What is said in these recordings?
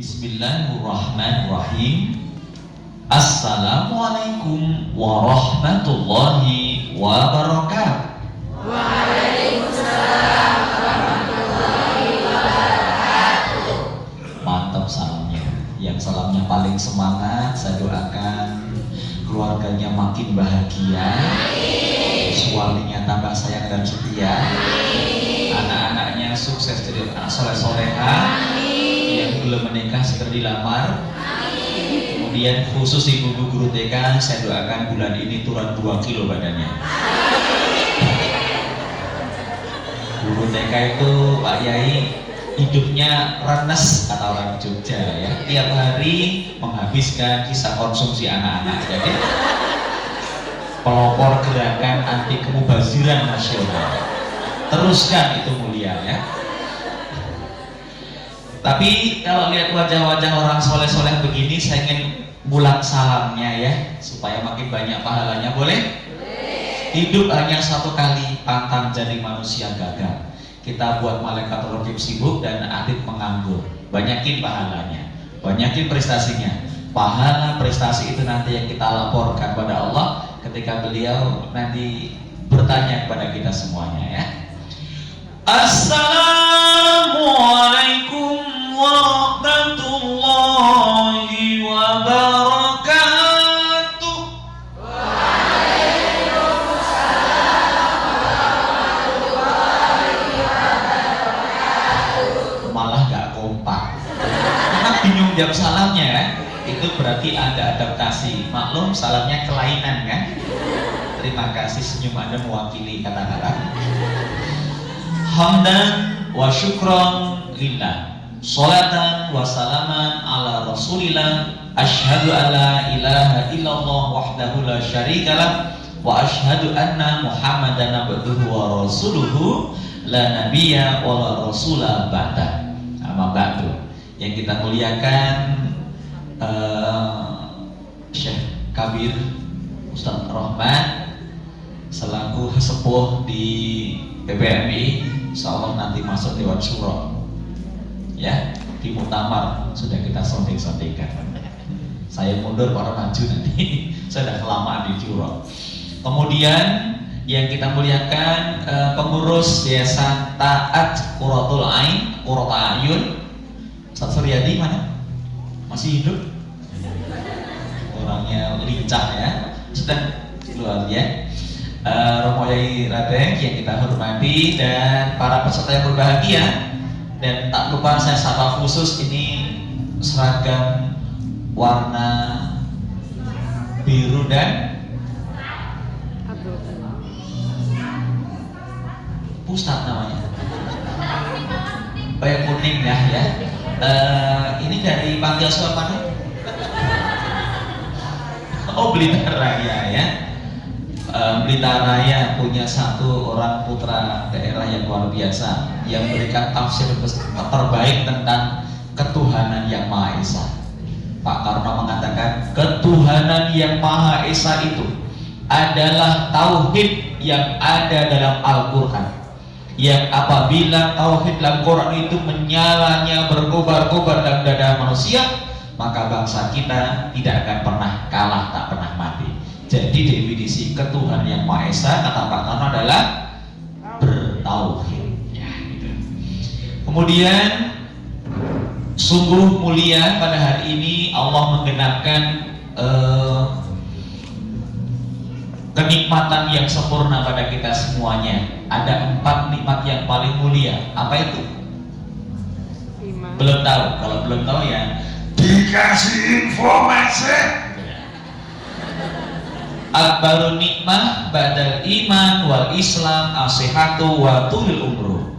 Bismillahirrahmanirrahim. Assalamualaikum warahmatullahi wabarakatuh. Waalaikumsalam warahmatullahi wabarakatuh. Mantap salamnya. Yang salamnya paling semangat, saya doakan keluarganya makin bahagia, suaminya tambah sayang dan setia, anak-anaknya sukses jadi anak soleh-soleha, yang belum menikah segera dilamar. Kemudian khusus ibu-ibu guru TK, saya doakan bulan ini turun 2 kilo badannya. Guru TK itu Pak Yai hidupnya renes kata orang Jogja ya, tiap hari menghabiskan kisah konsumsi anak-anak. Jadi pelopor gerakan anti kemubaziran nasional. Teruskan itu mulia ya. Tapi kalau lihat wajah-wajah orang soleh-soleh begini, saya ingin bulat salamnya ya, supaya makin banyak pahalanya. Boleh? Hidup hanya satu kali, pantang jadi manusia gagal. Kita buat malaikat raqib sibuk dan adit menganggur. Banyakin pahalanya, banyakin prestasinya. Pahala prestasi itu nanti yang kita laporkan pada Allah ketika beliau nanti bertanya kepada kita semuanya ya. Assalamualaikum warahmatullahi wabarakatuh. Malah gak kompak. Karena bingung jawab salamnya kan? Itu berarti ada adaptasi. Maklum salamnya kelainan kan? Terima kasih, senyum Anda mewakili kata-kata. Hamdan wa syukran lillah, sholatan wa salaman ala rasulillah, ashhadu an la ilaha illallah wahdahu la syarikalah, wa ashhadu anna muhammadan abduhu wa rasuluhu, la nabiyya wa la rasula ba'da. Amma ba'du. Yang kita muliakan Syekh Kabir Ustaz Rahman selaku sepuh di PPMI, insyaallah nanti masuk Dewan Syuro ya, di Muktamar sudah kita sonding-sondingkan. Saya mundur para maju nanti. Saya sudah kelamaan di Syuro. Kemudian yang kita muliakan pengurus Yayasan Ta'at Qurratul Ain, Qurratu Ayun, Ustaz Suryadi mana? Masih hidup? Orangnya lincah ya, sudah keluar ya. Romo Yai Radeng yang kita hormati dan para peserta yang berbahagia, dan tak lupa saya sapa khusus ini seragam warna biru dan pusat namanya, kayak kuning ya. Ini dari panti asuhan mana? Oh, Blitar Raya ya. Blitar Raya punya satu orang putra daerah yang luar biasa yang memberikan tafsir terbaik tentang ketuhanan yang Maha Esa. Pak Karno mengatakan ketuhanan yang Maha Esa itu adalah tauhid yang ada dalam Al-Quran, yang apabila tauhid dalam Quran itu menyalanya berkobar-kobar dalam dada manusia, maka bangsa kita tidak akan pernah kalah, tak pernah mati. Jadi definisi ketuhanan yang Maha Esa kata Pak Karno adalah bertauhid ya, gitu. Kemudian sungguh mulia pada hari ini Allah menggenapkan kenikmatan yang sempurna pada kita semuanya. Ada 4 nikmat yang paling mulia. Apa itu? Belum tahu. Kalau belum tahu ya dikasih informasi. Akbarun nikmah badal iman wal islam asihatu wa tulil umru.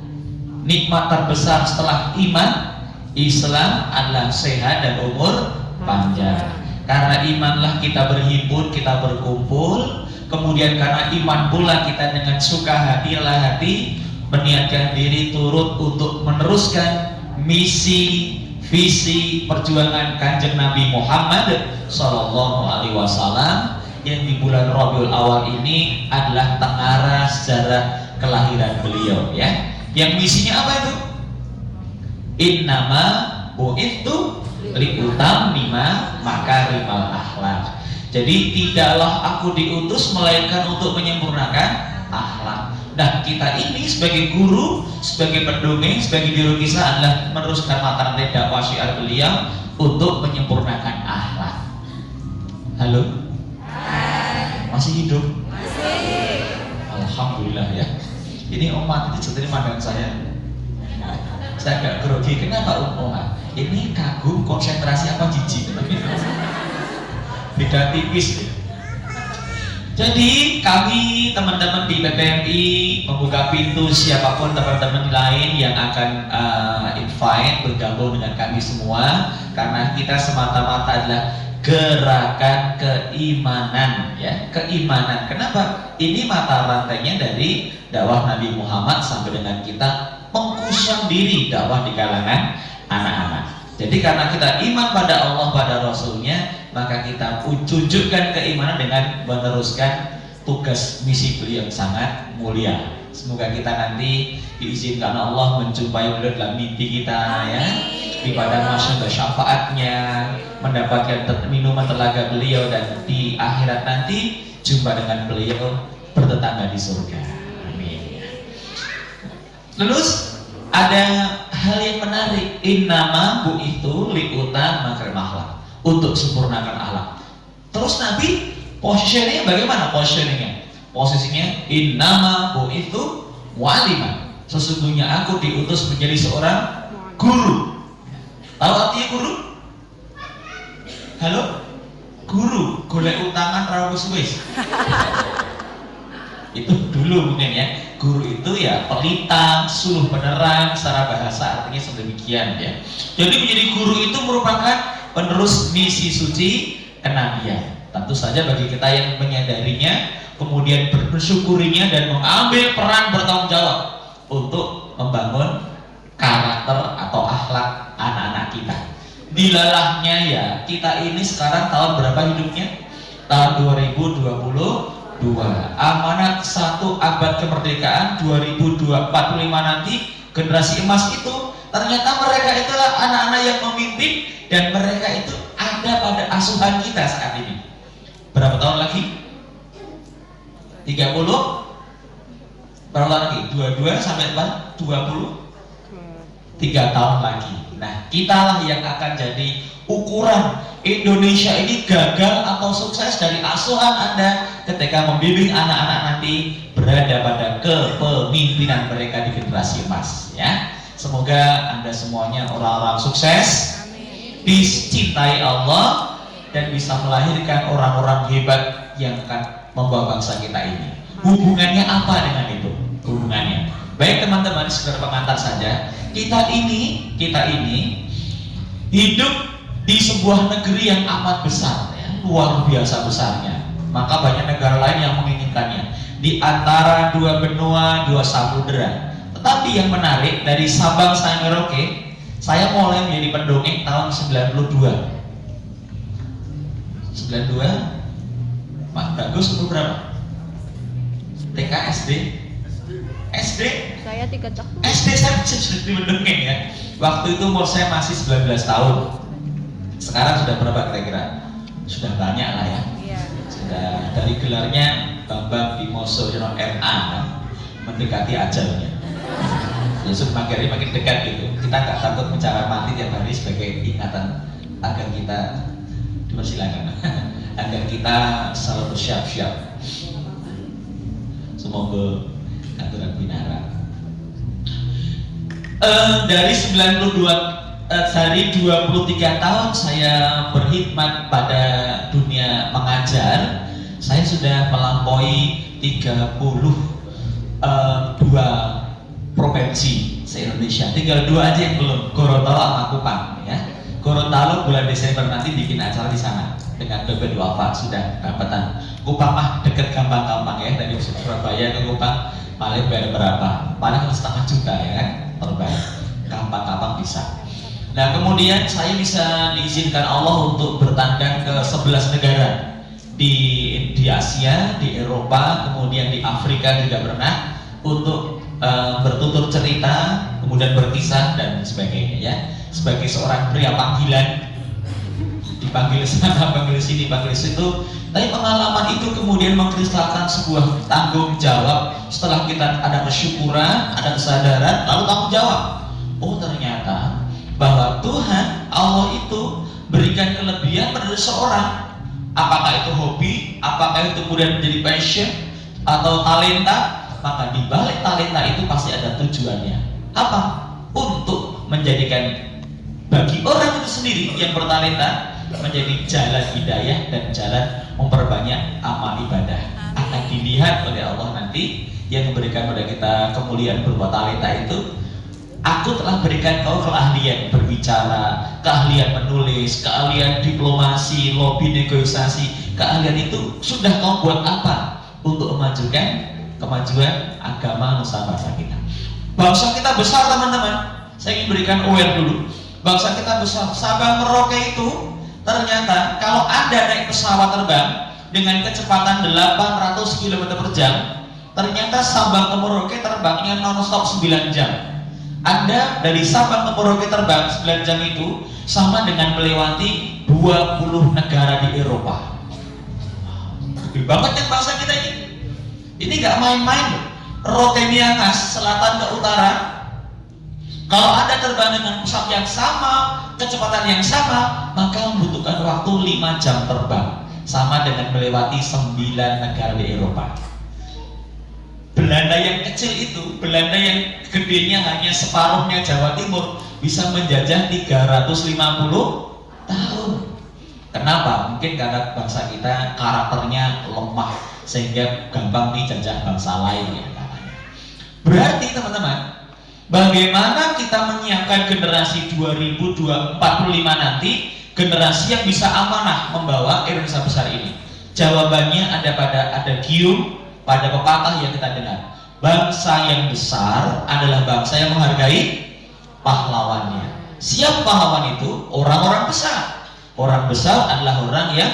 Nikmat terbesar setelah iman, Islam adalah sehat dan umur panjang. Karena imanlah kita berhimpun, kita berkumpul. Kemudian karena iman pula kita dengan suka hati meniatkan diri turut untuk meneruskan misi visi perjuangan Kanjeng Nabi Muhammad Sallallahu Alaihi Wasallam yang di bulan Rabiul Awal ini adalah tengara sejarah kelahiran beliau ya. Yang misinya apa itu? Innama bu'ithu liutamima makarimal akhlak. Jadi tidaklah aku diutus melainkan untuk menyempurnakan akhlak. Nah, kita ini sebagai guru, sebagai pendongeng, sebagai juru kisah adalah meneruskan mata rantai dakwah syiar beliau untuk menyempurnakan akhlak. Halo? Masih hidup? Masih. Alhamdulillah ya. Ini umat itu jadi mandang saya agak grogi. Kenapa umat? Ini kagum, konsentrasi apa jijik? Beda tipis. Jadi kami teman-teman di PPMI membuka pintu siapapun teman-teman lain yang akan invite bergabung dengan kami semua, karena kita semata-mata adalah gerakan keimanan, ya, keimanan. Kenapa? Ini mata rantainya dari dakwah Nabi Muhammad sampai dengan kita mengusung diri dakwah di kalangan anak-anak. Jadi karena kita iman pada Allah, pada Rasulnya, maka kita tunjukkan keimanan dengan meneruskan tugas misi beliau yang sangat mulia. Semoga kita nanti diizinkan Allah menjumpai beliau dalam mimpi kita, ya, ibadah masyarakat syafaatnya, mendapatkan minuman telaga beliau, dan di akhirat nanti jumpa dengan beliau bertetangga di surga. Amin. Terus ada hal yang menarik, innama bu'ithu liutamima makarimal akhlak, untuk sempurnakan akhlak. Terus Nabi positioningnya bagaimana? Posisinya innama bu'ithu mu'alliman, sesungguhnya aku diutus menjadi seorang guru. Tahu artinya guru? Halo? Guru, golek utangan ra wis. Itu dulu mungkin ya. Guru itu ya pelita, suluh penerang, secara bahasa artinya sedemikian ya. Jadi menjadi guru itu merupakan penerus misi suci kenabian. Tentu saja bagi kita yang menyadarinya, kemudian bersyukurinya dan mengambil peran bertanggung jawab untuk membangun karakter atau akhlak anak-anak kita. Dilalahnya ya, kita ini sekarang tahun berapa hidupnya? Tahun 2022. Amanat 1 abad kemerdekaan 2045 nanti, generasi emas itu ternyata mereka itulah anak-anak yang memimpin, dan mereka itu ada pada asuhan kita saat ini. Berapa tahun lagi? 30? Berapa tahun lagi? 22 sampai 20? 3 tahun lagi. Nah, kitalah yang akan jadi ukuran Indonesia ini gagal atau sukses dari asuhan Anda ketika membimbing anak-anak nanti berada pada kepemimpinan mereka di generasi emas, ya. Semoga Anda semuanya orang-orang sukses, dicintai Allah, dan bisa melahirkan orang-orang hebat yang akan membawa bangsa kita ini. Hubungannya apa dengan itu? Hubungannya baik teman-teman, sekedar pengantar saja. Kita ini hidup di sebuah negeri yang amat besar, ya, luar biasa besarnya. Maka banyak negara lain yang menginginkannya, di antara 2 benua, 2 samudera. Tetapi yang menarik, dari Sabang sampai Merauke, saya mulai menjadi pendongeng tahun 92. 92? Pak Bagus umur berapa? TK, SD? SD? Saya 3 tahun. SD saya sudah mendongeng ya. Waktu itu umur saya masih 19 tahun. Sekarang sudah berapa kira-kira? Sudah banyak lah ya. Iya. Sudah, dari gelarnya Bambang Bimoso Yono MA, mendekati ajalnya. Ya sudah makin dekat gitu. Kita nggak takut mencara mati tiap hari sebagai ingatan agar kita dipersilakan, agar kita selalu bersiap-siap. Semoga aturan binara. Dari 92 dari 23 tahun saya berkhidmat pada dunia mengajar, saya sudah melampaui 32 provinsi se-Indonesia. Tinggal 2 aja yang belum, Gorontalo sama Kupang ya. Gorontalo bulan Desember nanti bikin acara di sana dengan Bebe Wafa sudah dapatan. Kupang mah deket gampang-gampang ya, dari Surabaya ke Kupang paling bayar berapa? Paling 1,5 juta ya kan, terbaik. Gampang-gampang bisa. Nah, kemudian saya bisa diizinkan Allah untuk bertandang ke 11 negara di Asia, di Eropa, kemudian di Afrika juga pernah, untuk bertutur cerita, kemudian berkisah dan sebagainya ya. Sebagai seorang pria panggilan dipanggil sana, panggil sini, panggil situ. Tapi pengalaman itu kemudian mengkristalkan sebuah tanggung jawab. Setelah kita ada kesyukuran, ada kesadaran, lalu tanggung jawab. Oh ternyata bahwa Tuhan Allah itu berikan kelebihan pada seseorang. Apakah itu hobi, apakah itu kemudian menjadi passion atau talenta, maka di balik talenta itu pasti ada tujuannya. Apa? Untuk menjadikan bagi orang itu sendiri yang bertalenta menjadi jalan hidayah dan jalan memperbanyak amal ibadah. Akan dilihat oleh Allah nanti yang memberikan pada kita kemuliaan berupa talenta itu. Aku telah berikan kau keahlian berbicara, keahlian menulis, keahlian diplomasi, lobby, negosiasi. Keahlian itu sudah kau buat apa untuk memajukan kemajuan agama nusa bangsa kita. Bangsa kita besar teman-teman. Saya ingin berikan aware dulu. Bangsa kita besar. Sabang Merauke itu ternyata kalau Anda naik pesawat terbang dengan kecepatan 800 km per jam, ternyata Sabang ke Merauke terbangnya non-stop 9 jam. Anda dari Sabang ke Merauke terbang 9 jam itu sama dengan melewati 20 negara di Eropa. Gede banget yang bangsa kita ini. Ini gak main-main loh. Rote Miangas, selatan ke utara. Kalau Anda terbang dengan pesawat yang sama, kecepatan yang sama, maka membutuhkan waktu 5 jam terbang. Sama dengan melewati 9 negara di Eropa. Belanda yang kecil itu, Belanda yang gedenya hanya separuhnya Jawa Timur, bisa menjajah 350 tahun. Kenapa? Mungkin karena bangsa kita karakternya lemah sehingga gampang dijajah bangsa lain ya katanya. Berarti teman-teman, bagaimana kita menyiapkan generasi 2045 nanti, generasi yang bisa amanah membawa Indonesia besar ini? Jawabannya ada gium pada pepatah yang kita dengar. Bangsa yang besar adalah bangsa yang menghargai pahlawannya. Siapa pahlawan itu? Orang-orang besar. Orang besar adalah orang yang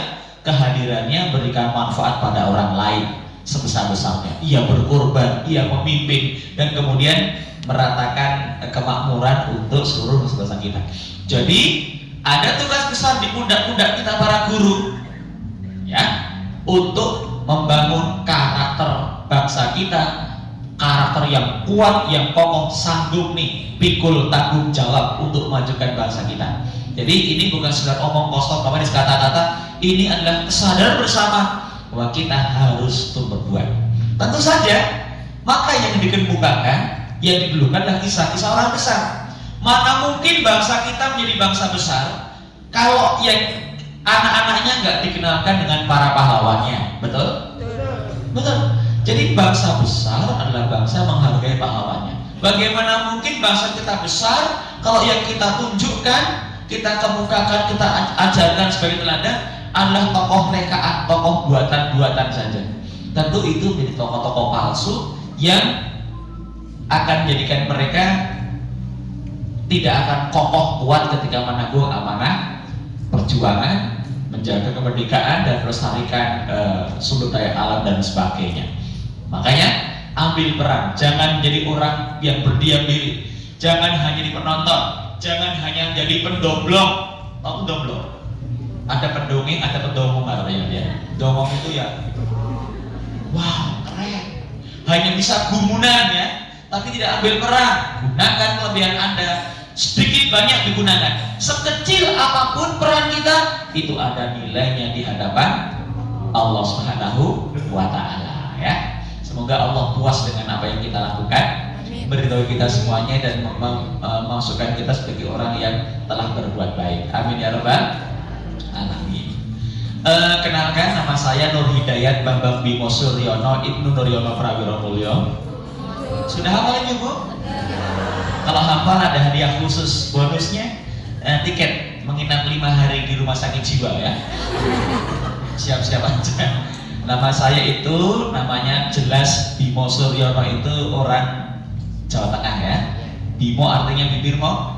kehadirannya berikan manfaat pada orang lain sebesar-besarnya. Ia berkorban, ia memimpin, dan kemudian meratakan kemakmuran untuk seluruh bangsa kita. Jadi ada tugas besar di pundak-pundak kita para guru, ya, untuk membangun karakter bangsa kita, karakter yang kuat, yang kokoh, sanggup nih pikul tanggung jawab untuk memajukan bangsa kita. Jadi ini bukan sekedar omong kosong, kapan kata-kata, ini adalah kesadaran bersama bahwa kita harus berbuat. Tentu saja, maka yang dikemukakan, yang didulukan adalah kisah-kisah orang besar. Mana mungkin bangsa kita menjadi bangsa besar kalau yang anak-anaknya nggak dikenalkan dengan para pahlawannya, betul? Betul. Jadi bangsa besar adalah bangsa menghargai pahlawannya. Bagaimana mungkin bangsa kita besar kalau yang kita tunjukkan, kita kemukakan, kita ajarkan sebagai teladan adalah tokoh rekaan, tokoh buatan-buatan saja. Tentu itu menjadi tokoh-tokoh palsu yang akan menjadikan mereka tidak akan kokoh kuat ketika menanggung amanah perjuangan, menjaga kemerdekaan dan melestarikan sumber daya alam dan sebagainya. Makanya ambil peran, jangan jadi orang yang berdiam diri, jangan hanya jadi penonton, jangan hanya jadi pendomblong. Tahu pendomblong? Ada pendongeng, ada pendongong katanya dia. Dongong itu ya, wow keren, hanya bisa gumunan ya, tapi tidak ambil peran. Gunakan kelebihan Anda, sedikit banyak digunakan. Sekecil apapun peran kita, itu ada nilainya di hadapan Allah Subhanahu wa Ta'ala ya. Semoga Allah puas dengan apa yang kita lakukan, beritahu kita semuanya dan memasukkan kita sebagai orang yang telah berbuat baik. Amin ya rabbal alamin. Kenalkan, nama saya Nur Hidayat Bambang Bimo Suryono Ibnu Nuryono Prawiro Mulyo. Sudah hafal ini Bu? Kalau hafal ada hadiah khusus bonusnya, tiket menginap 5 hari di rumah sakit jiwa ya. Siap-siap aja. Nama saya itu namanya jelas Bimo Suryono, itu orang Jawa Tengah ya. Bimo artinya bibir mo.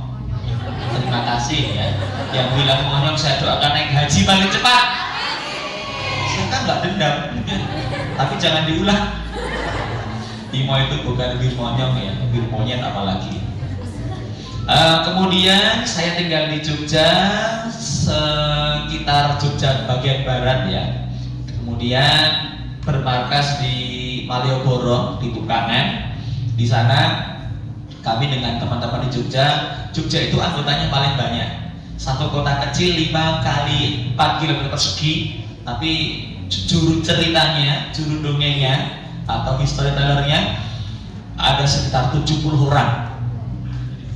Terima kasih ya. Yang bilang monyong saya doakan naik haji paling cepat. Saya kan nggak dendam, tapi jangan diulang. Bimo itu bukan bibir monyong ya, bibir monyet apalagi. Kemudian saya tinggal di Jogja sekitar sekitar Jogja bagian barat ya. Kemudian bermarkas di Malioboro di Bukangan. Di sana kami dengan teman-teman di Jogja. Jogja itu anggotanya paling banyak. Satu kota kecil 5 kali 4 km persegi, tapi juru ceritanya, juru dongengnya atau storytellernya ada sekitar 70 orang.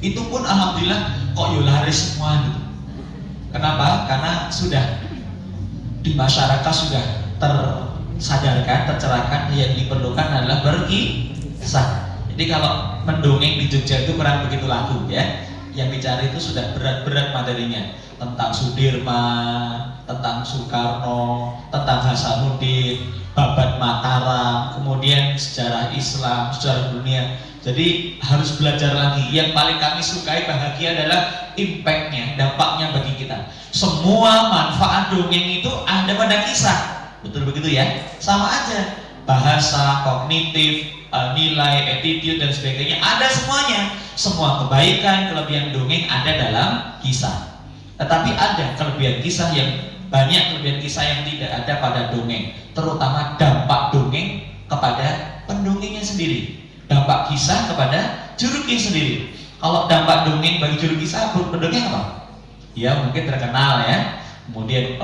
Itu pun alhamdulillah kok laris semua gitu. Kenapa? Karena sudah di masyarakat sudah tersadarkan, tercerahkan yang diperlukan adalah berkisah. Jadi kalau mendongeng di Jogja itu kurang begitu laku ya. Yang dicari itu sudah berat-berat materinya, tentang Sudirman, tentang Soekarno, tentang Hasanuddin, Babat Mataram, kemudian sejarah Islam, sejarah dunia. Jadi harus belajar lagi. Yang paling kami sukai bahagia adalah impact-nya, dampaknya bagi kita. Semua manfaat dongeng itu ada pada kisah. Betul begitu ya? Sama aja. Bahasa, kognitif, nilai, attitude dan sebagainya ada semuanya. Semua kebaikan, kelebihan dongeng ada dalam kisah. Tetapi ada kelebihan kisah yang banyak, kelebihan kisah yang tidak ada pada dongeng. Terutama dampak dongeng kepada pendongengnya sendiri. Dampak kisah kepada juru kisah sendiri. Kalau dampak dongeng bagi juru kisah, pendongeng apa? Ya mungkin terkenal ya. Kemudian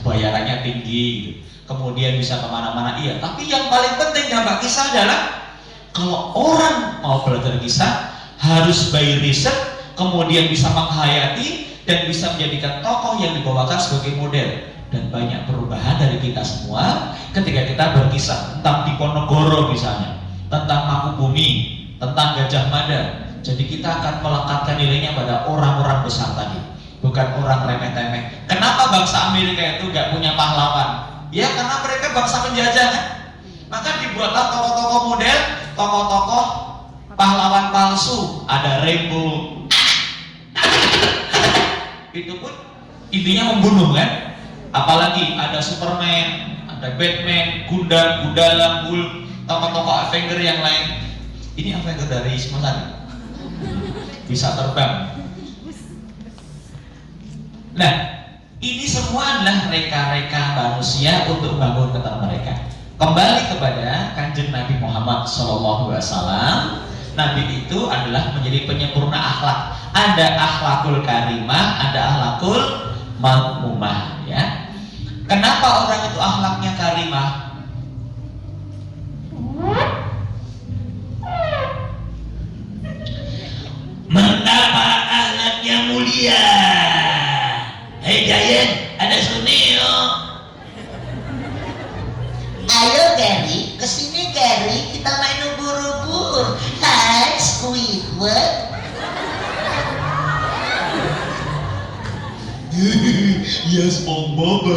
bayarannya tinggi gitu. Kemudian bisa kemana-mana, iya. Tapi yang paling penting dampak kisah adalah kalau orang mau belajar kisah harus by riset, kemudian bisa menghayati dan bisa menjadikan tokoh yang dibawakan sebagai model. Dan banyak perubahan dari kita semua ketika kita berkisah tentang Diponegoro misalnya, tentang Mangkubumi, tentang Gajah Mada. Jadi kita akan melekatkan nilainya pada orang-orang besar tadi, bukan orang remeh-temeh. Kenapa bangsa Amerika itu gak punya pahlawan? Ya karena mereka bangsa penjajah kan? Maka dibuatlah tokoh-tokoh model, tokoh-tokoh pahlawan palsu. Ada Rambo, itu pun intinya membunuh kan? Apalagi ada Superman, ada Batman, Gundam, Gundala, Hulk, tokoh-tokoh Avenger yang lain. Ini Avenger dari Semarang, bisa terbang. Nah, ini semua adalah reka-reka manusia untuk membangun kata mereka. Kembali kepada Kanjeng Nabi Muhammad SAW. Nabi itu adalah menjadi penyempurna akhlak. Ada akhlakul karimah, ada akhlakul mazmumah. Ya. Kenapa orang itu akhlaknya karimah? Mengapa akhlaknya mulia? Hei Giant, ada Sunil. Ayo Gary, kesini Gary, kita main ubur-ubur. Hai Squidward. Ya SpongeBob.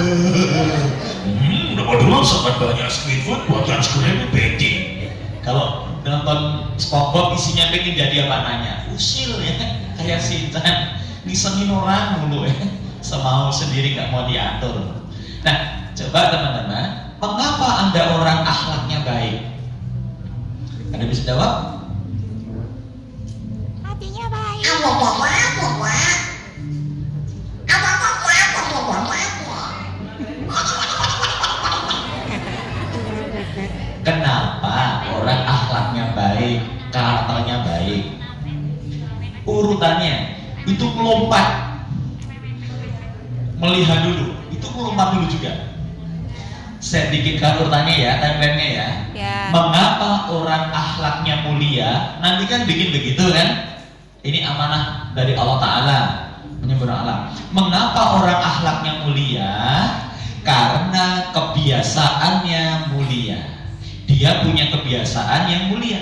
Dulu sangat banyak Squidward buat yang sebenarnya beti. Kalau nonton SpongeBob isinya pengen jadi apa nanya? Usil ya, kayak Sintan, ngisengin orang mulu ya. Semau sendiri nggak mau diatur. Nah, coba teman-teman, mengapa Anda orang akhlaknya baik? Anda bisa jawab? Hatinya baik. Kenapa orang akhlaknya baik, karakternya baik? Urutannya itu melompat. Melihat dulu, itu melompat dulu juga. Saya bikinkan urutannya ya, timeline-nya ya. Ya. Mengapa orang akhlaknya mulia? Nanti kan bikin begitu kan? Ini amanah dari Allah Ta'ala, menyempurna Allah. Mengapa orang akhlaknya mulia? Karena kebiasaannya mulia. Dia punya kebiasaan yang mulia.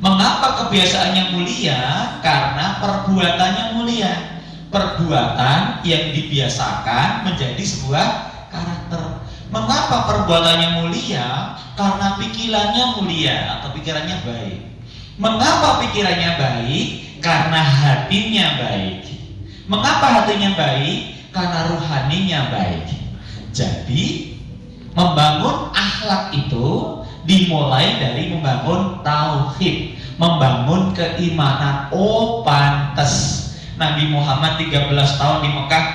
Mengapa kebiasaannya mulia? Karena perbuatannya mulia. Perbuatan yang dibiasakan menjadi sebuah karakter. Mengapa perbuatannya mulia? Karena pikirannya mulia atau pikirannya baik. Mengapa pikirannya baik? Karena hatinya baik. Mengapa hatinya baik? Karena ruhaninya baik. Jadi membangun akhlak itu dimulai dari membangun tauhid, membangun keimanan. Oh pantes Nabi Muhammad 13 tahun di Mekah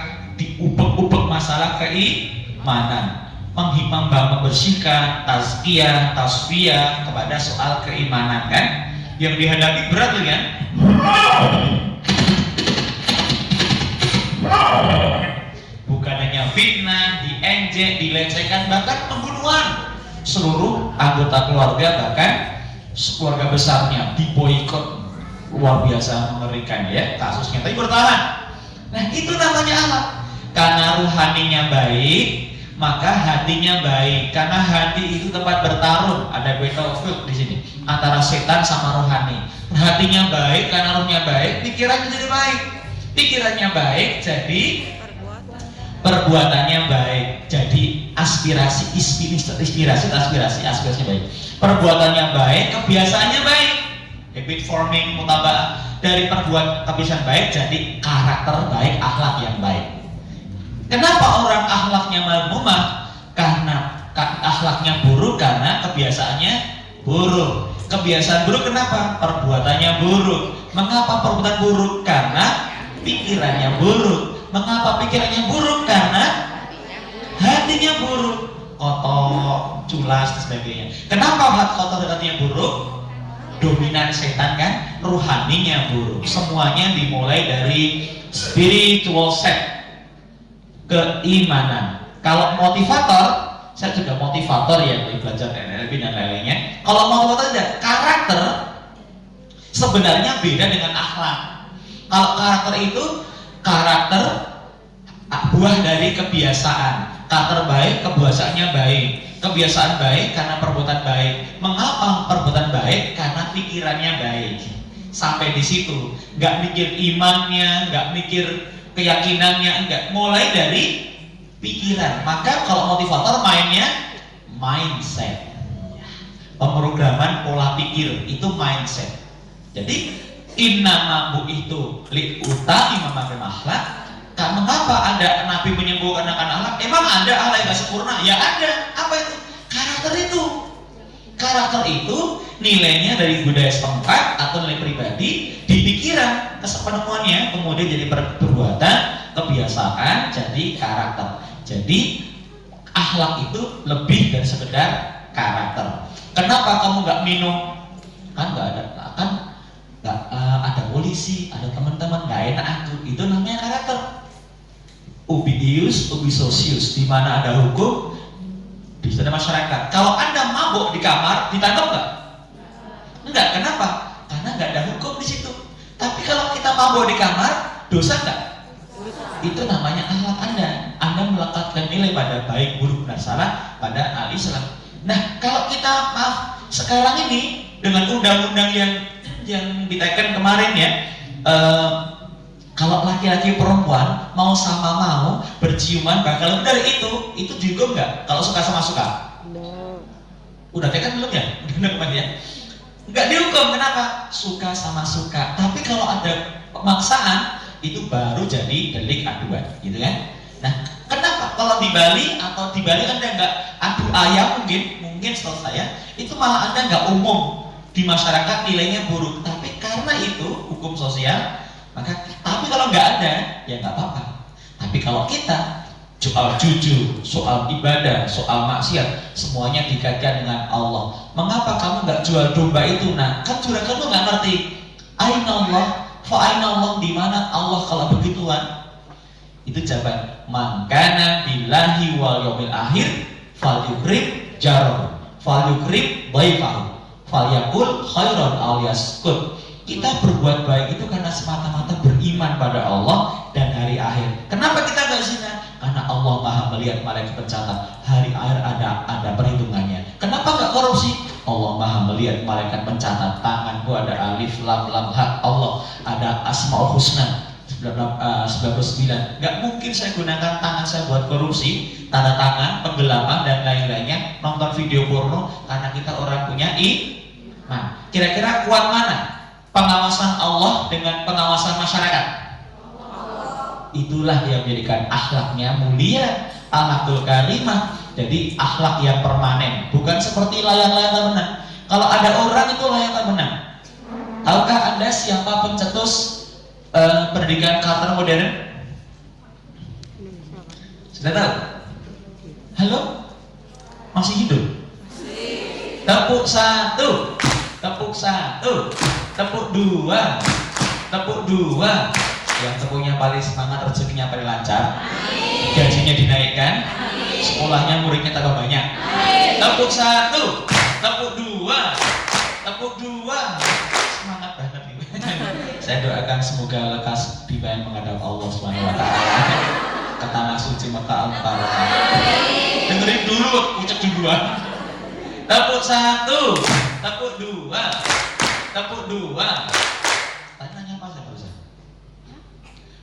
diubek-ubek masalah keimanan. Membersihkan, tazkiyah, tasfiyah kepada soal keimanan kan. Yang dihadapi berat tuh kan. Bukan hanya fitnah, diejek, dilecehkan, bahkan pembunuhan. Seluruh anggota keluarga, bahkan keluarga besarnya diboikot. Luar biasa mengerikan ya kasusnya, tapi bertahan. Nah itu namanya akhlak. Karena ruhaninya baik, maka hatinya baik. Karena hati itu tempat bertarung, ada battlefield di sini antara setan sama rohani. Hatinya baik, karena rohnya baik, pikirannya jadi baik. Pikirannya baik, jadi perbuatannya baik. Jadi aspirasi baik. Perbuatannya baik, kebiasaannya baik. Habit forming, mutaba'ah. Dari perbuatan kebiasaan baik jadi karakter baik, akhlak yang baik. Kenapa orang akhlaknya mazmumah? Karena akhlaknya buruk, karena kebiasaannya buruk. Kebiasaan buruk kenapa? Perbuatannya buruk. Mengapa perbuatan buruk? Karena pikirannya buruk. Mengapa pikirannya buruk? Karena hatinya buruk. Kotor, culas, dan sebagainya. Kenapa hati kotor dan hatinya buruk? Dominan setan kan? Ruhaninya buruk. Semuanya dimulai dari spiritual set. Keimanan. Kalau motivator, saya juga motivator ya, belajar NLP dan lain-lainnya. Kalau motivator tidak, karakter sebenarnya beda dengan akhlak. Kalau karakter itu karakter buah dari kebiasaan. Karakter baik, kebiasaannya baik. Kebiasaan baik karena perbuatan baik. Mengapa perbuatan baik? Karena pikirannya baik. Sampai di situ, nggak mikir imannya, nggak mikir keyakinannya, enggak, mulai dari pikiran. Maka kalau motivator mainnya mindset, pemrograman pola pikir, itu mindset. Jadi innama itu li'uta imam akhlak. Kan mengapa ada Nabi menyembuhkan akan akhlak? Emang ada akhlak yang sempurna? Ya ada. Apa itu? Karakter itu. Karakter itu nilainya dari budaya setempat atau nilai pribadi di pikiran, penemuannya kemudian jadi perbuatan, kebiasaan, jadi karakter. Jadi akhlak itu lebih dari sekedar karakter. Kenapa kamu nggak minum? Kan nggak ada polisi, ada teman-teman, nggak enak aku. Itu namanya karakter. Ubi ius, ubi socius, di mana ada hukum, di sana masyarakat. Kalau Anda mabuk di kamar, ditangkap nggak? Enggak. Kenapa? Karena nggak ada hukum di situ. Tapi kalau kita mabuk di kamar, dosa nggak? Itu namanya akhlak Anda. Anda melekatkan nilai pada baik, buruk, dan salah pada al-Islam. Nah, kalau kita sekarang ini dengan undang-undang yang diteken kemarin ya, kalau laki-laki perempuan mau sama mau berciuman bakal dari itu dihukum nggak? Kalau suka sama suka? Udah tekan belum ya? Udah ya? Nggak dihukum. Kenapa? Suka sama suka. Tapi kalau ada pemaksaan itu baru jadi delik aduan, gitu kan? Nah, kenapa? Kalau di Bali Anda nggak adu ayam mungkin setahu saya itu malah Anda nggak umum di masyarakat nilainya buruk. Tapi karena itu hukum sosial, tapi kalau nggak ada ya nggak apa-apa. Tapi kalau kita soal jujur, soal ibadah, soal maksiat, semuanya dikaitkan dengan Allah. Mengapa kamu nggak jual domba itu? Nah, kan juragan lu nggak ngerti. Aina Allah, fa aina Allah, di mana Allah kalau begituan? Itu jawaban. Mangkana billahi wal yaumil akhir, falyukrim jarah, falyukrim dhaifahu, falyakul khairan aw yaskut. Kita berbuat baik itu karena semata-mata beriman pada Allah dan hari akhir. Kenapa kita nggak zina? Karena Allah Maha melihat malaikat pencatat. Hari akhir ada perhitungannya. Kenapa nggak korupsi? Allah Maha melihat malaikat pencatat. Tanganku ada alif lam lam ha. Allah ada asmaul husna 99. Nggak mungkin saya gunakan tangan saya buat korupsi, tanda tangan, penggelapan dan lain-lainnya, nonton video porno, karena kita orang punya iman. Kira-kira kuat mana? Pengawasan Allah dengan pengawasan masyarakat. Itulah yang menjadikan akhlaknya mulia, akhlakul karimah. Jadi akhlak yang permanen, bukan seperti layang-layang tak menang. Kalau ada orang itu layang tak menang. Tahukah Anda siapa pencetus pendidikan karakter modern? Sudah tahu? Halo? Masih hidup? Tepuk satu, tepuk satu, tepuk dua, tepuk dua. Yang tepuknya paling semangat, rezekinya paling lancar, gajinya dinaikkan, sekolahnya muridnya tambah banyak. Tepuk satu, tepuk dua, tepuk dua. Semangat banget nih. Saya doakan semoga lekas dibayar menghadap Allah Subhanahu wa taala. Ke tanah suci Mekah Al-Mukarramah. Dengerin dulu, ucap duluan. Tepuk satu, tepuk dua, tepuk dua. Tanya apa saya barusan?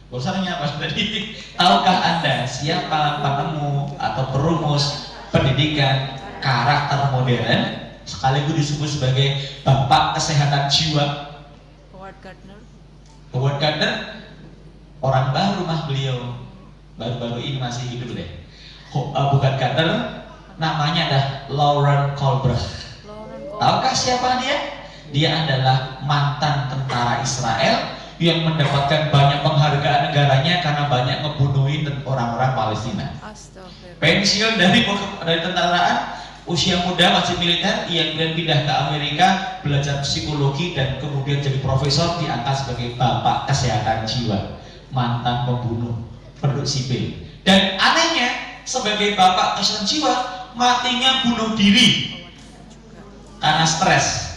Barusannya apa tadi? Tahukah Anda siapa penemu atau perumus pendidikan karakter modern sekaligus disebut sebagai bapak kesehatan jiwa? Howard Gardner. Howard Gardner, orang baru mah beliau, baru-baru ini masih hidup deh. Bukan Gardner, namanya adalah Lauren Colbert. Tahukah siapa dia? Dia adalah mantan tentara Israel yang mendapatkan banyak penghargaan negaranya karena banyak ngebunuhin orang-orang Palestina. Astagfirullah. Pensiun dari tentaraan, usia muda masih militer, ia kemudian pindah ke Amerika, belajar psikologi dan kemudian jadi profesor, diangkat sebagai bapak kesehatan jiwa, mantan pembunuh penduduk sipil. Dan anehnya, sebagai bapak kesehatan jiwa, matinya bunuh diri karena stres.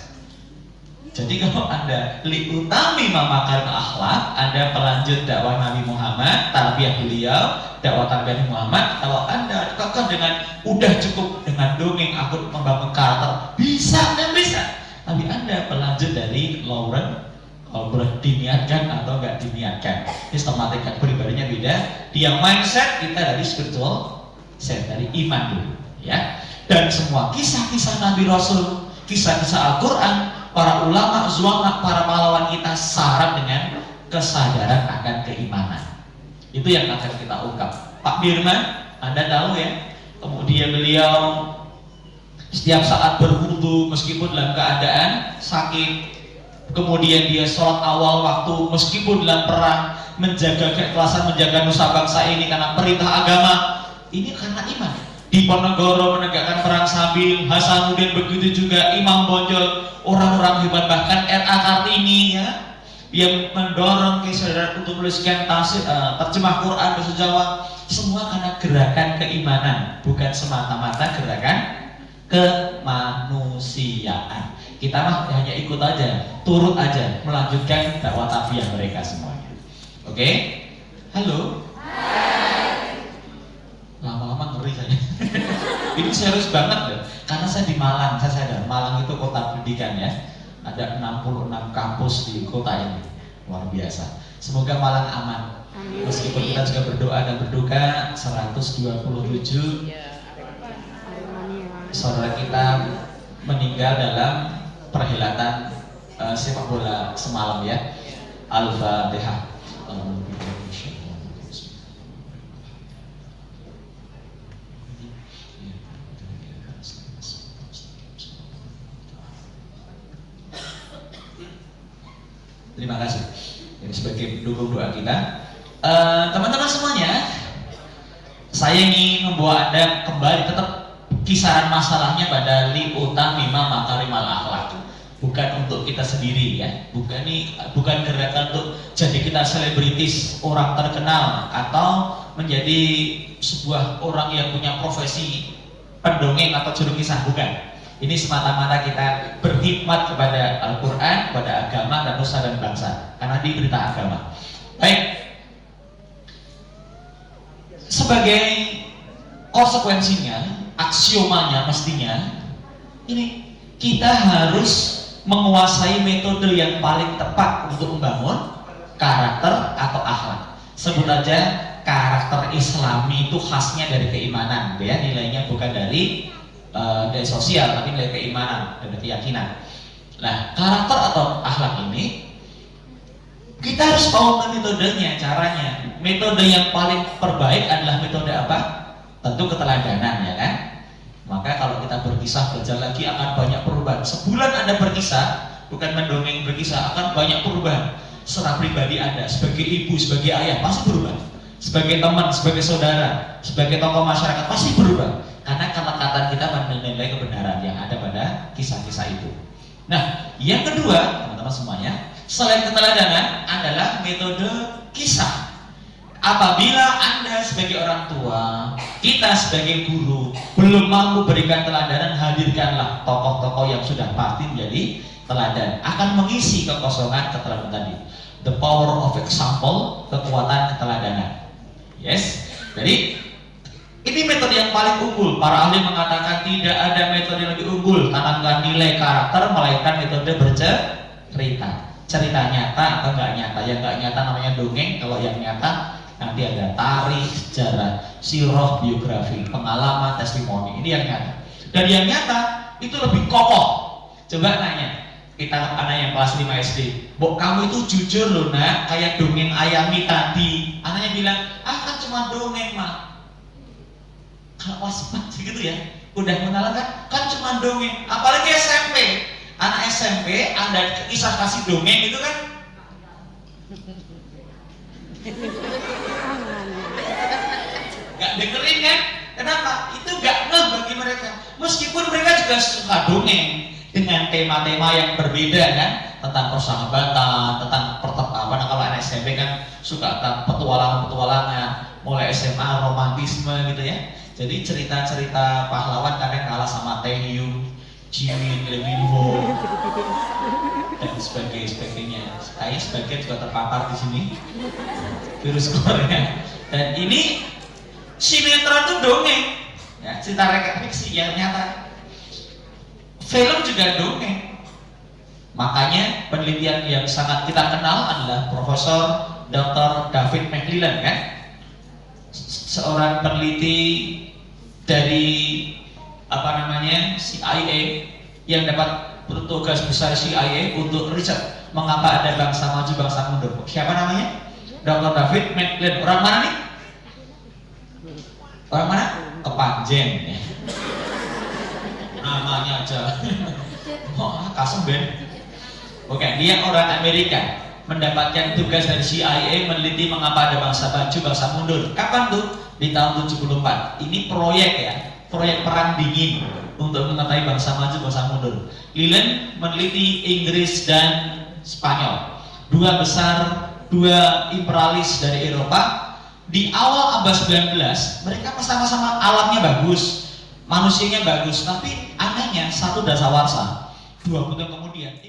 Jadi kalau Anda liutami makarim akhlak, Anda pelanjut dakwah Nabi Muhammad, tarbiyah beliau, dakwah tarbiyah Muhammad. Kalau Anda kekeh dengan udah cukup dengan dongeng, aku membangun karakter, bisa dan bisa. Tapi Anda pelanjut dari Lauren Colbert, diniatkan atau enggak diniatkan. Sistematik pribadinya beda. Dia mindset, kita dari spiritual set, dari iman dulu, ya. Dan semua kisah-kisah Nabi Rasul, kisah-kisah Al-Quran, para ulama, zuama, para pahlawan kita syarat dengan kesadaran akan keimanan. Itu yang akan kita ungkap. Pak Birman, Anda tahu ya, kemudian beliau setiap saat berwudu meskipun dalam keadaan sakit, kemudian dia sholat awal waktu meskipun dalam perang, menjaga keikhlasan, menjaga nusa bangsa ini karena perintah agama. Ini karena iman. Diponegoro menegakkan perang sambil, Hasanuddin begitu juga, Imam Bonjol, orang-orang hebat, bahkan R.A. Kartini ya, yang mendorong kesadaran untuk menuliskan terjemah Quran bahasa Jawa, semua karena gerakan keimanan, bukan semata-mata gerakan kemanusiaan. Kita mah hanya ikut aja, turut aja, melanjutkan dakwah tarbiyah mereka semuanya. Oke? Halo? Lama-lama ngeri saya. Ini serius banget loh, karena saya di Malang, saya sadar Malang itu kota pendidikan ya. Ada 66 kampus di kota ini, luar biasa. Semoga Malang aman. Meskipun kita juga berdoa dan berduka, 127 saudara kita meninggal dalam perhelatan sepak bola semalam ya. Al-Fatihah. Terima kasih. Ini sebagai pendukung doa kita. Teman-teman semuanya, saya ingin membawa Anda kembali tetap kisaran masalahnya pada liutamima makarimal akhlak. Bukan untuk kita sendiri ya. Bukan gerakan untuk jadi kita selebritis, orang terkenal atau menjadi sebuah orang yang punya profesi pendongeng atau juru kisah, bukan. Ini semata-mata kita berkhidmat kepada Al-Quran, kepada agama dan nusa dan bangsa, karena di berita agama. Baik, sebagai konsekuensinya, aksiomanya mestinya, ini kita harus menguasai metode yang paling tepat untuk membangun karakter atau akhlak. Sebut aja karakter Islami itu khasnya dari keimanan, ya, nilainya bukan dari sosial, tapi dari keimanan dan dari keyakinan. Nah, karakter atau akhlak ini kita harus tahu metodenya, caranya. Metode yang paling terbaik adalah metode apa? Tentu keteladanan, ya kan? Maka kalau kita berkisah berjalan lagi akan banyak perubahan. Sebulan Anda berkisah, bukan mendongeng berkisah, akan banyak perubahan. Secara pribadi Anda, sebagai ibu, sebagai ayah, pasti berubah. sebagai teman, sebagai saudara, sebagai tokoh masyarakat pasti berubah. Karena kata-kata kita menilai kebenaran yang ada pada kisah-kisah itu. Nah, yang kedua, teman-teman semuanya, selain keteladanan adalah metode kisah. Apabila Anda sebagai orang tua, kita sebagai guru belum mampu berikan teladanan, hadirkanlah tokoh-tokoh yang sudah pasti menjadi teladan, akan mengisi kekosongan keteladanan tadi. The power of example, kekuatan keteladanan. Yes, jadi ini metode yang paling unggul. Para ahli mengatakan tidak ada metode yang lebih unggul tanamkan nilai karakter, melainkan metode bercerita. Cerita nyata atau enggak nyata? Yang enggak nyata namanya dongeng. Kalau yang nyata nanti ada tarikh, sejarah, sirah, biografi, pengalaman, testimoni. Ini yang nyata. Dan yang nyata itu lebih kokoh. Coba nanya, kita anak yang kelas 5 SD, "Bok, kamu itu jujur loh nak, kayak dongeng Ayami tadi." Anaknya bilang, kan cuma dongeng mah. Kalau kelas 4 gitu ya, udah menalarkan kan cuma dongeng. Apalagi SMP, anak SMP Anda kisah kasih dongeng itu kan gak dengerin kan? Kenapa? Itu gak ngeh bagi mereka. Meskipun mereka juga suka dongeng dengan tema-tema yang berbeda kan, tentang persahabatan, tentang kalau anak SMP kan suka tentang petualangan-petualangan, mulai SMA romantisme gitu ya. Jadi cerita-cerita pahlawan kadang kalah sama Taehyung, Jimin, Lee Min Ho, dan sebagainya. Saya sebagian juga terpapar di sini virus Korea. Dan ini sinetron itu dongeng, ya, cerita fiksi yang nyata. Film juga dongeng. Makanya penelitian yang sangat kita kenal adalah Profesor Dr. David McClellan kan, seorang peneliti dari CIA yang dapat bertugas besar CIA untuk riset mengapa ada bangsa maju bangsa mundur. Siapa namanya? Dr. David McClellan. Orang mana nih? Orang mana? Kepanjen ya. Namanya aja kasem Ben. Oke, dia orang Amerika, mendapatkan tugas dari CIA meneliti mengapa ada bangsa maju bangsa mundur. Kapan tuh? Di tahun 74. Ini proyek ya, proyek perang dingin untuk mengetahui bangsa maju bangsa mundur. Leland meneliti Inggris dan Spanyol, dua imperialis dari Eropa. Di awal abad 19 mereka sama-sama alamnya bagus, manusianya bagus, tapi anehnya satu dasawarsa. 20 tahun kemudian